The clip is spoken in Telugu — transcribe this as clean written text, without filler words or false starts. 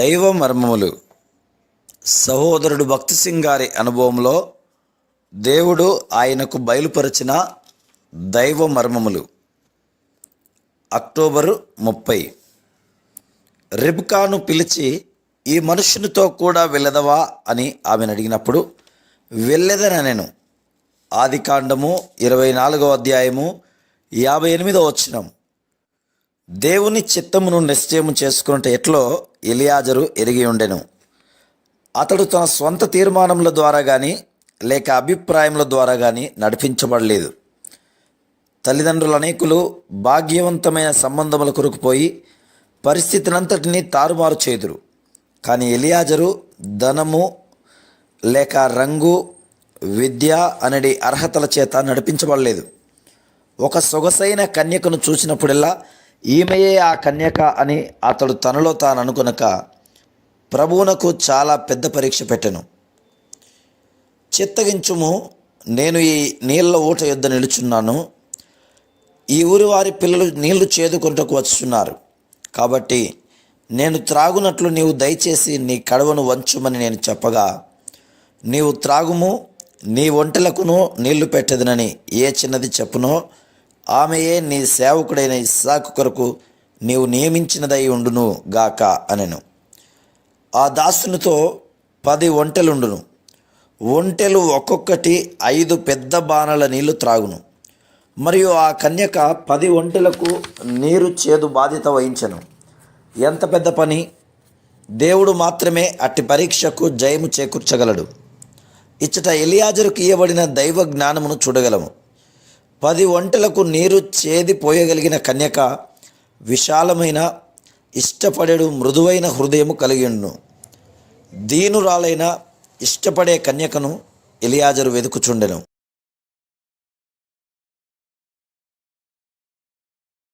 దైవ మర్మములు. సహోదరుడు భక్తి సింగ్ గారి అనుభవంలో దేవుడు ఆయనకు బయలుపరిచిన దైవ మర్మములు. అక్టోబరు 30. రిబ్కాను పిలిచి, ఈ మనుషునితో కూడా వెళ్ళదవా అని ఆమెను అడిగినప్పుడు, వెళ్ళేదనెను. ఆదికాండము 24వ అధ్యాయము 58వ వచనం. దేవుని చిత్తమును నిశ్చయము చేసుకున్నట్టు ఎట్లో ఎలియాజరు ఎరిగి ఉండెను. అతడు తన స్వంత తీర్మానముల ద్వారా కానీ లేక అభిప్రాయముల ద్వారా కానీ నడిపించబడలేదు. తల్లిదండ్రులు అనేకులు భాగ్యవంతమైన సంబంధముల కొరకు పోయి పరిస్థితినంతటినీ తారుమారు చేదురు. కానీ ఎలియాజరు ధనము లేక రంగు, విద్య అనేది అర్హతల చేత నడిపించబడలేదు. ఒక సొగసైన కన్యకను చూసినప్పుడల్లా ఈమెయే ఆ కన్యక అని అతడు తనలో తాను అనుకొనక ప్రభువునకు చాలా పెద్ద పరీక్ష పెట్టెను. చిత్తగించుము, నేను ఈ నీళ్ల ఊట యొద్ద నిలుచున్నాను. ఈ ఊరి వారి పిల్లలు నీళ్లు చేదుకొంటకు వచ్చుచున్నారు. కాబట్టి నేను త్రాగునట్లు నీవు దయచేసి నీ కడవను వంచుమని నేను చెప్పగా, నీవు త్రాగుము, నీ ఒంటెలకును నీళ్లు పెట్టెదనని ఏ చిన్నది చెప్పునో ఆమెయే నీ సేవకుడైన ఇస్సాకు కొరకు నీవు నియమించినదై ఉండును గాక అనెను. ఆ దాసునితో 10 ఒంటెలుండును. ఒంటెలు ఒక్కొక్కటి 5 పెద్ద బాణల నీళ్లు త్రాగును. మరియు ఆ కన్యక 10 ఒంటెలకు నీరు చేదు బాధ్యత వహించెను. ఎంత పెద్ద పని! దేవుడు మాత్రమే అట్టి పరీక్షకు జయము చేకూర్చగలడు. ఇచ్చట ఎలియాజరుకు ఇయ్యబడిన దైవ జ్ఞానమును చూడగలము. 10 ఒంటెలకు నీరు చేదిపోయగలిగిన కన్యక విశాలమైన, ఇష్టపడేడు మృదువైన హృదయము కలిగిండును. దీనురాలైన ఇష్టపడే కన్యకను ఎలియాజరు వెతుకుచుండెను.